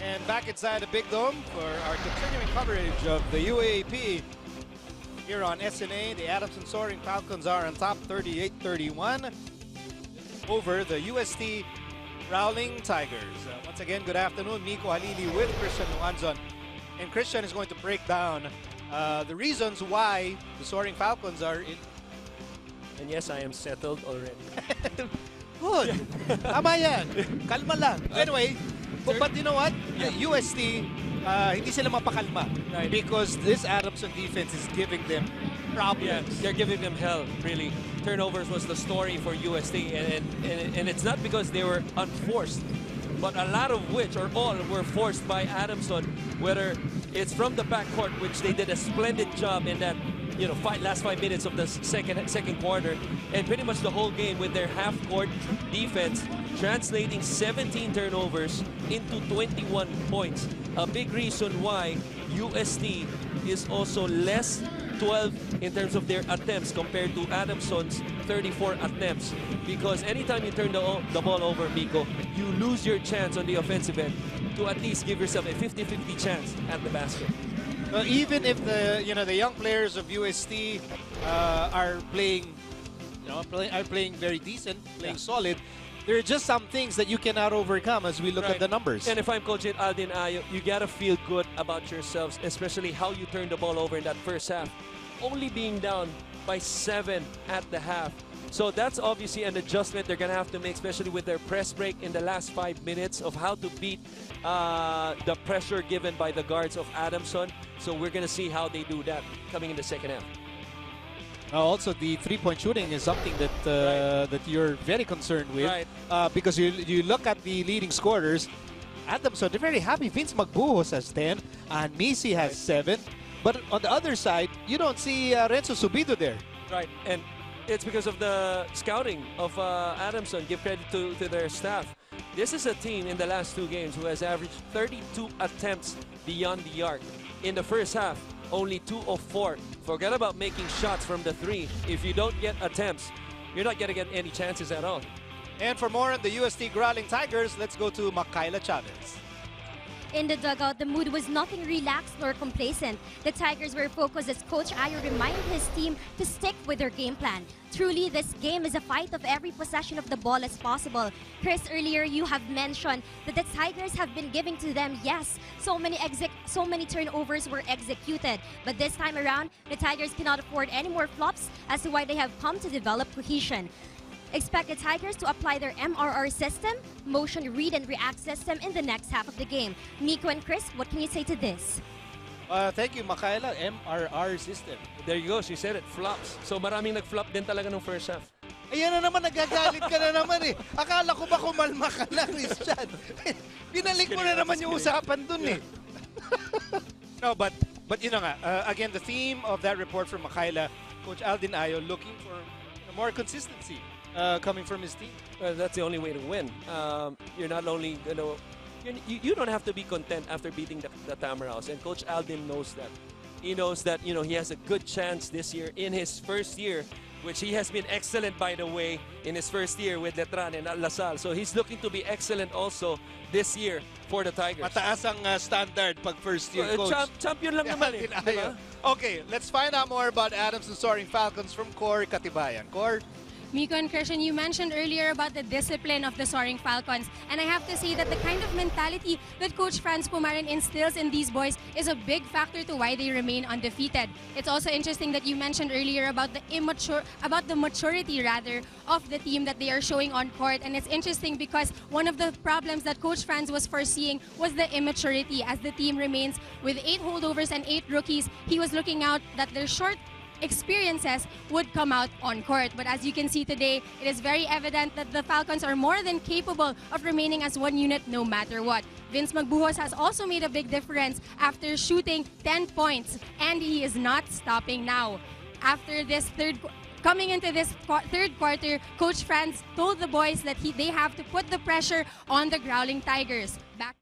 And back inside the Big Dome for our continuing coverage of the UAAP here on SNA. The Adamson Soaring Falcons are on top 38-31 over the UST Growling Tigers. Once again, good afternoon. Mico, Halili with Christian Luanzon. And Christian is going to break down the reasons why the Soaring Falcons are in. And yes, I am settled already. Good. Tama yan. Kalma lang. Anyway, but you know what? UST, hindi sila mapakalma. Right. Because this Adamson defense is giving them problems. Yeah, they're giving them hell, really. Turnovers was the story for UST, and it's not because they were unforced, but a lot of which, or all, were forced by Adamson, whether it's from the backcourt, which they did a splendid job in that last 5 minutes of the second quarter, and pretty much the whole game with their half-court defense, translating 17 turnovers into 21 points. A big reason why UST is also less 12 in terms of their attempts compared to Adamson's 34 attempts. Because anytime you turn the ball over, Mico, you lose your chance on the offensive end to at least give yourself a 50-50 chance at the basket. Even if the young players of UST are playing very decent, playing solid, there are just some things that you cannot overcome as we look at the numbers. And if I'm coaching AdU, you gotta feel good about yourselves, especially how you turned the ball over in that first half, only being down by 7 at the half. So that's obviously an adjustment they're going to have to make, especially with their press break in the last 5 minutes of how to beat the pressure given by the guards of Adamson. So we're going to see how they do that coming in the second half. Also, the three-point shooting is something that that you're very concerned with, because you look at the leading scorers. Adamson, they're very happy. Vince Magbuhos has 10, and Misi has 7. But on the other side, you don't see Renzo Subido there. Right, and it's because of the scouting of Adamson. Give credit to their staff. This is a team in the last 2 games who has averaged 32 attempts beyond the arc. In the first half, only 2 of 4. Forget about making shots from the 3. If you don't get attempts, you're not going to get any chances at all. And for more on the UST Growling Tigers, let's go to Makaila Chavez. In the dugout, the mood was nothing relaxed nor complacent. The Tigers were focused as Coach Ayo reminded his team to stick with their game plan. Truly, this game is a fight of every possession of the ball as possible. Chris, earlier you have mentioned that the Tigers have been giving to them, yes, so many turnovers were executed. But this time around, the Tigers cannot afford any more flops as to why they have come to develop cohesion. Expect the Tigers to apply their MRR system, motion read and react system, in the next half of the game. Mico and Chris, what can you say to this? Thank you, Makaila. MRR system. There you go, she said it, flops. So maraming nag-flop din talaga ng first half. Ayan na naman, nagagalit ka na naman eh. Akala ko ba kumalma ka na, Christian? Binalik mo na naman yung usapan dun eh. No, but again, the theme of that report from Makaila, Coach Aldin Ayo looking for more consistency coming from his team. Well, that's the only way to win. You're not only you don't have to be content after beating the Tamaraos, and Coach Aldin knows that. He knows that he has a good chance this year in his first year, which he has been excellent, by the way, in his first year with Letran and Al Lasal. So he's looking to be excellent also this year for the Tigers. Mataas ang standard pag first year coach. Champion lang naman eh. Diba? Okay, let's find out more about Adamson Soaring Falcons from Cor Katibayan. Cor? Mico and Christian, you mentioned earlier about the discipline of the Soaring Falcons, and I have to say that the kind of mentality that Coach Franz Pumarin instills in these boys is a big factor to why they remain undefeated. It's also interesting that you mentioned earlier about the maturity of the team that they are showing on court, and it's interesting because one of the problems that Coach Franz was foreseeing was the immaturity as the team remains with 8 holdovers and 8 rookies. He was looking out that their short experiences would come out on court. But as you can see today, it is very evident that the Falcons are more than capable of remaining as one unit no matter what. Vince Magbuhos has also made a big difference after shooting 10 points, and he is not stopping now. After this coming into this third quarter, Coach Franz told the boys that they have to put the pressure on the Growling Tigers. Back